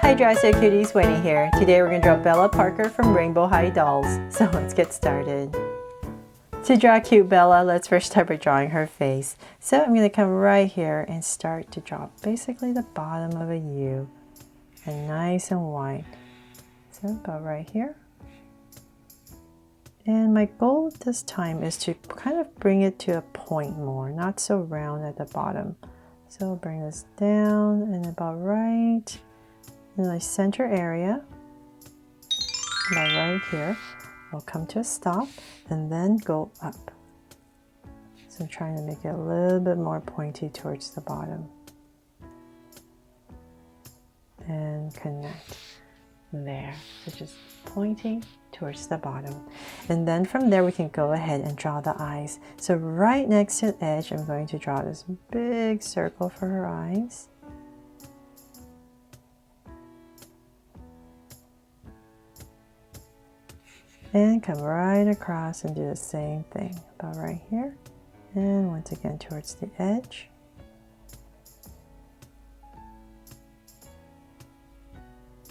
Hi Drastic Cuties, Winnie here. Today we're going to draw Bella Parker from Rainbow High Dolls. So let's get started. To draw cute Bella, let's first start by drawing her face. So I'm going to come right here and start to draw basically the bottom of a U. And nice and wide. So about right here. And my goal this time is to kind of bring it to a point more, not so round at the bottom. So I'll bring this down and about right in my center area, about right here. I'll come to a stop and then go up. So I'm trying to make it a little bit more pointy towards the bottom. And connect. There. So just pointing towards the bottom. And then from there we can go ahead and draw the eyes. So right next to the edge, I'm going to draw this big circle for her eyes. And come right across and do the same thing. About right here. And once again towards the edge.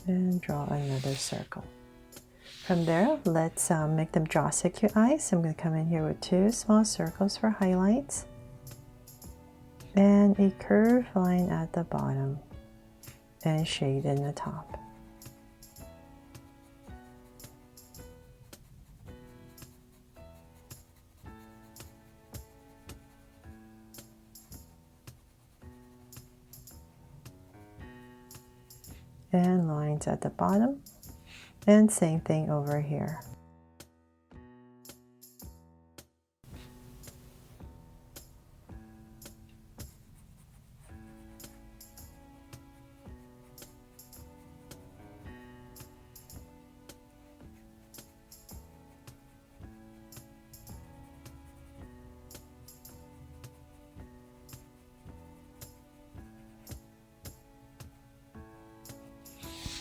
And draw another circle. From there, let's make them draw cute eyes. I'm going to come in here with two small circles for highlights. And a curved line at the bottom. And shade in the top. And lines at the bottom, and same thing over here.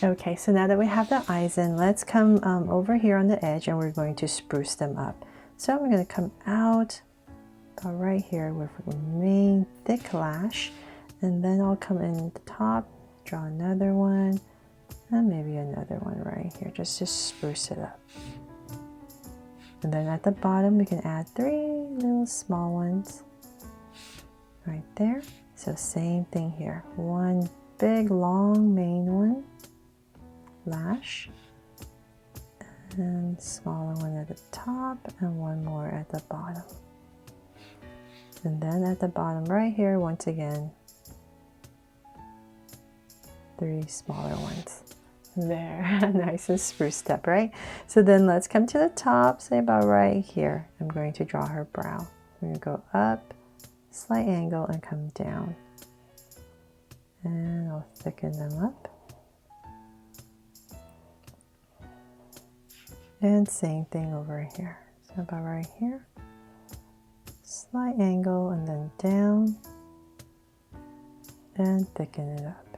Okay, so now that we have the eyes in, let's come over here on the edge and we're going to spruce them up. So I'm going to come out about right here with the main thick lash, and then I'll come in the top, draw another one, and maybe another one right here, just to spruce it up. And then at the bottom we can add three little small ones right there. So same thing here, one big long main one, lash, and smaller one at the top and one more at the bottom. And then at the bottom right here, once again, three smaller ones. There, nice and spruced up, right? So then let's come to the top, say about right here. I'm going to draw her brow. I'm going to go up, slight angle, and come down. And I'll thicken them up. And same thing over here. So about right here. Slight angle and then down. And thicken it up.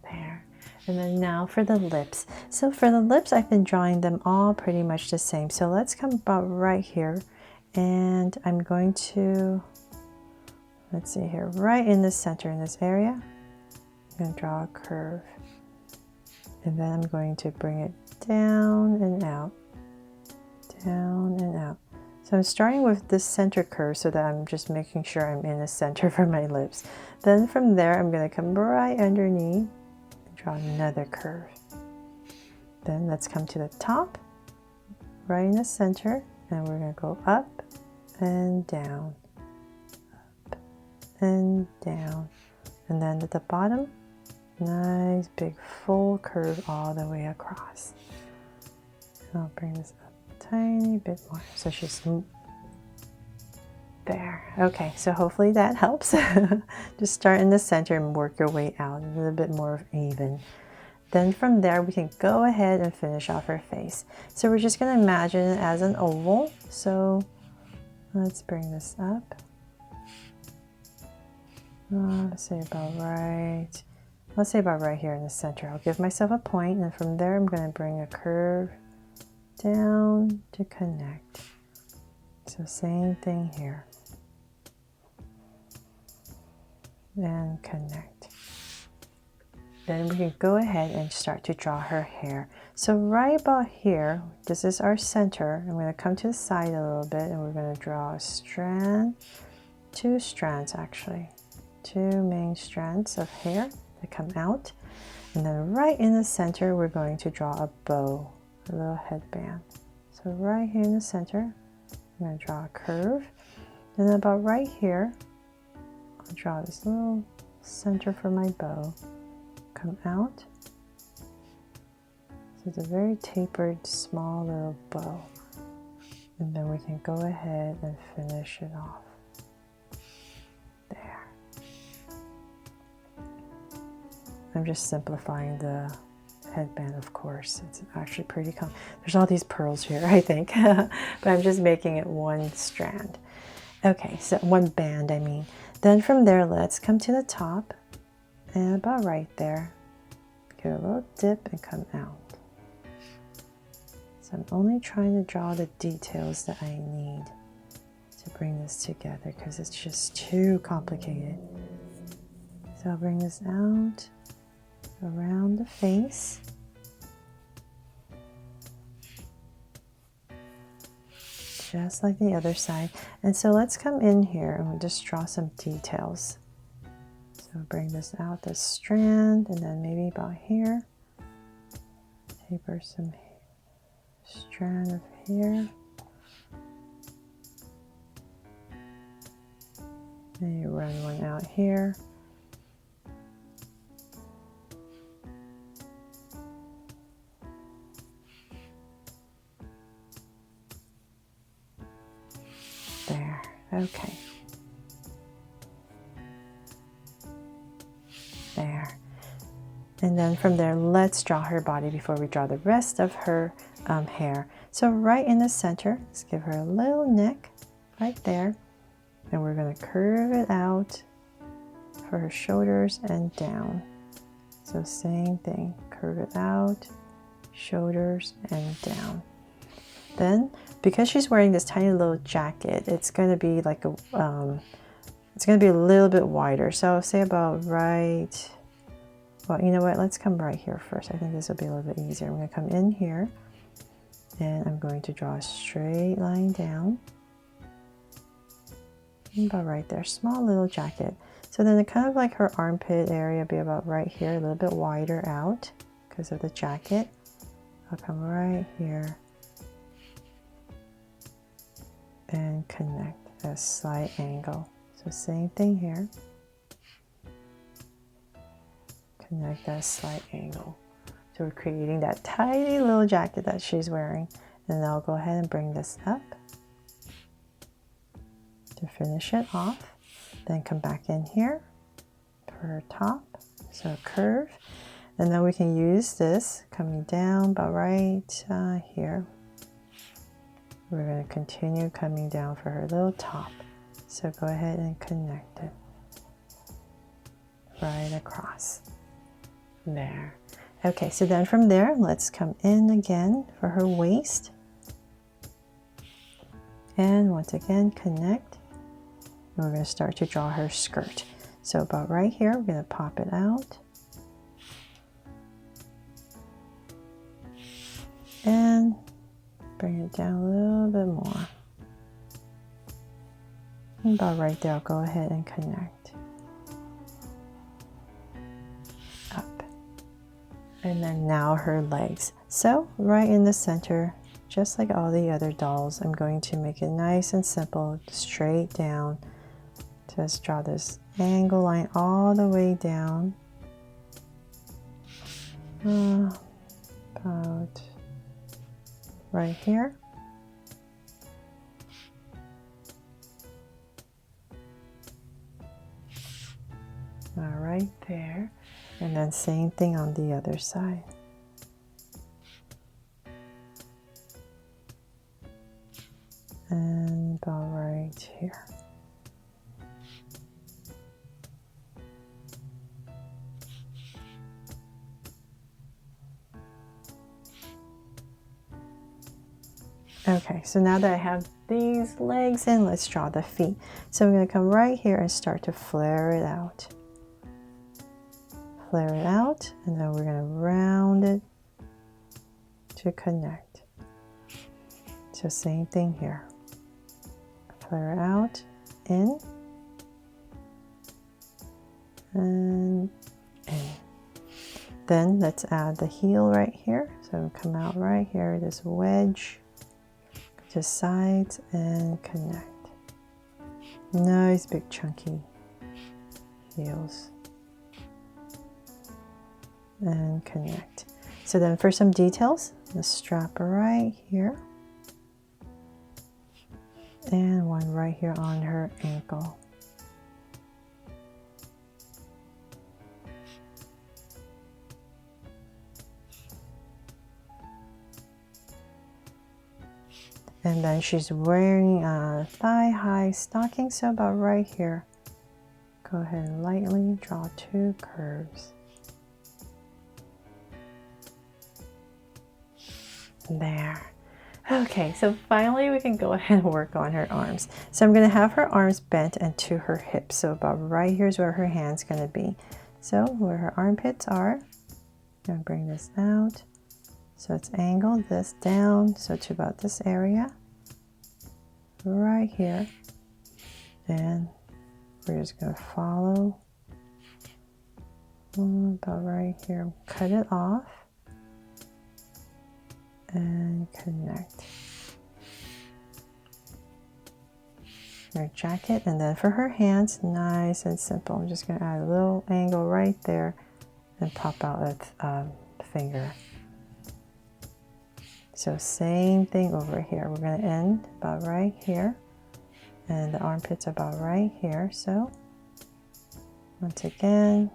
There. And then now for the lips. So for the lips, I've been drawing them all pretty much the same. So let's come about right here. And I'm going to, let's see here, right in the center in this area. I'm going to draw a curve. And then I'm going to bring it down and out, down and out. So I'm starting with this center curve so that I'm just making sure I'm in the center for my lips. Then from there, I'm going to come right underneath and draw another curve. Then let's come to the top, right in the center, and we're going to go up and down, up and down. And then at the bottom, nice big full curve all the way across. And I'll bring this up a tiny bit more so she's there. Okay, so hopefully that helps. Just start in the center and work your way out a little bit more even. Then from there we can go ahead and finish off her face. So we're just going to imagine it as an oval. So let's bring this up. Let's say about right. Let's say about right here in the center. I'll give myself a point, and from there I'm going to bring a curve down to connect. So same thing here. and connect. Then we can go ahead and start to draw her hair. So right about here, this is our center. I'm going to come to the side a little bit and we're going to draw a strand, 2 strands actually, 2 main strands of hair that come out. And then right in the center, we're going to draw a bow, a little headband. So right here in the center, I'm going to draw a curve. And then about right here, I'll draw this little center for my bow. Come out. So it's a very tapered, small little bow. And then we can go ahead and finish it off. There. I'm just simplifying the headband, of course. It's actually pretty there's all these pearls here, I think. But I'm just making it 1 strand. Okay, so 1 band, I mean. Then from there, let's come to the top. And about right there, give a little dip and come out. So I'm only trying to draw the details that I need to bring this together because it's just too complicated. So I'll bring this out around the face. Just like the other side. And so let's come in here and we'll just draw some details. So bring this out, this strand, and then maybe about here, taper some strand of hair. Maybe run one out here. There, okay. There. And then from there, let's draw her body before we draw the rest of her hair. So right in the center, let's give her a little neck right there. And we're going to curve it out for her shoulders and down. So same thing, curve it out, shoulders and down. Then, because she's wearing this tiny little jacket, it's going to be like a, it's going to be a little bit wider. So say about right, well, you know what, let's come right here first. I think this will be a little bit easier. I'm going to come in here and I'm going to draw a straight line down. About right there, small little jacket. So then it kind of like her armpit area be about right here, a little bit wider out because of the jacket. I'll come right here and connect at a slight angle. So same thing here. Connect at a slight angle. So we're creating that tiny little jacket that she's wearing. And then I'll go ahead and bring this up to finish it off. Then come back in here for her top. So a curve. And then we can use this coming down about right here. We're going to continue coming down for her little top. So go ahead and connect it right across. There. Okay, so then from there, let's come in again for her waist. And once again, connect. And we're going to start to draw her skirt. So about right here, we're going to pop it out. And bring it down a little bit more. And about right there, I'll go ahead and connect. Up. And then now her legs. So right in the center, just like all the other dolls, I'm going to make it nice and simple, straight down. Just draw this angle line all the way down. About right here. Right there. And then same thing on the other side. And about right here. Okay, so now that I have these legs in, let's draw the feet. So I'm going to come right here and start to flare it out. flare it out, and then we're going to round it to connect. So same thing here. Flare it out, in, and in. Then let's add the heel right here. So come out right here, this wedge, to sides and connect. Nice big chunky heels. And connect. So then for some details, the strap right here. And one right here on her ankle. And then she's wearing a thigh-high stocking, so about right here. Go ahead and lightly draw 2 curves. There. Okay, so finally we can go ahead and work on her arms. So I'm going to have her arms bent and to her hips. So about right here's where her hand's going to be. So where her armpits are, I'm going to bring this out. So it's angled this down, so to about this area, right here. And we're just going to follow about right here. Cut it off and connect. Her jacket, and then for her hands, nice and simple. I'm just going to add a little angle right there and pop out a finger. So same thing over here. We're going to end about right here, and the armpits about right here. So once again,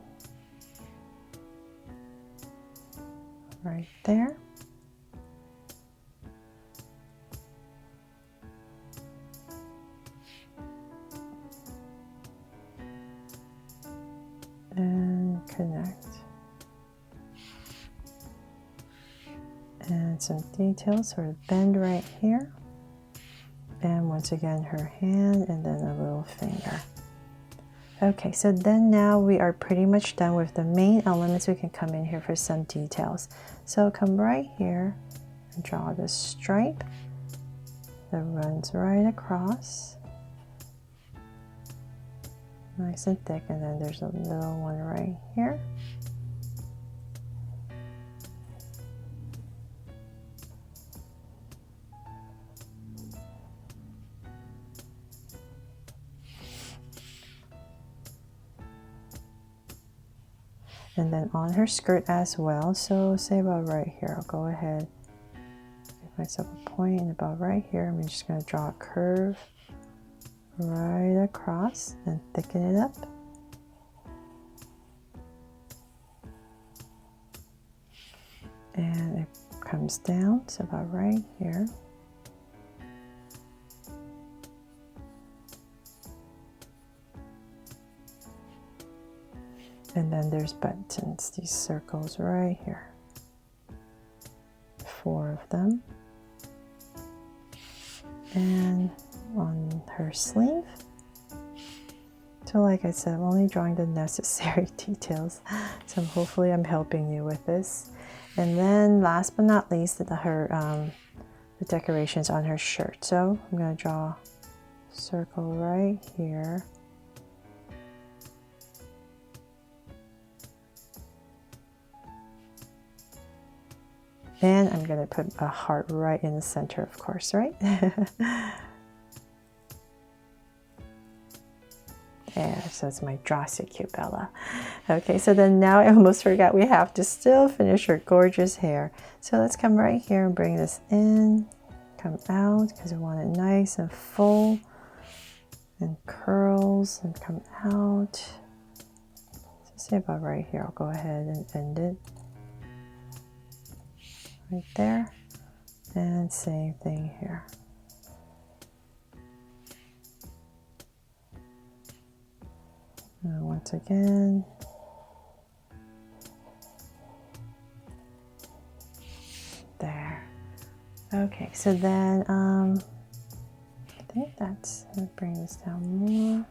right there. And connect. And some details, sort of bend right here. And once again, her hand, and then a little finger. Okay, so then now we are pretty much done with the main elements. We can come in here for some details. So come right here and draw this stripe that runs right across. Nice and thick, and then there's a little one right here. And then on her skirt as well, so say about right here, I'll go ahead, give myself a point, and about right here, I'm just going to draw a curve right across and thicken it up. And it comes down, so about right here. And then there's buttons, these circles right here. 4 of them. And on her sleeve. So like I said, I'm only drawing the necessary details. So hopefully I'm helping you with this. And then last but not least, the decorations on her shirt. So I'm going to draw a circle right here. And I'm going to put a heart right in the center, of course, right? Yeah, so it's my Draw So Cute Bella. Okay, so then now I almost forgot we have to still finish her gorgeous hair. So let's come right here and bring this in, come out, because we want it nice and full, and curls, and come out. So say about right here, I'll go ahead and end it. Right there, and same thing here. And once again, there. Okay, so then I think that's, let's bring this down more.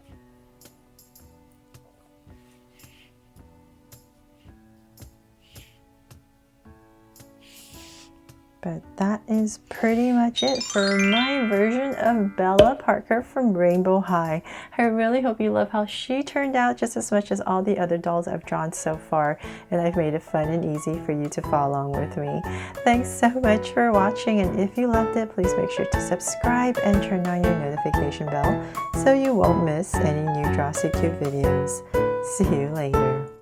But that is pretty much it for my version of Bella Parker from Rainbow High. I really hope you love how she turned out just as much as all the other dolls I've drawn so far, and I've made it fun and easy for you to follow along with me. Thanks so much for watching, and if you loved it, please make sure to subscribe and turn on your notification bell so you won't miss any new Draw So Cute videos. See you later.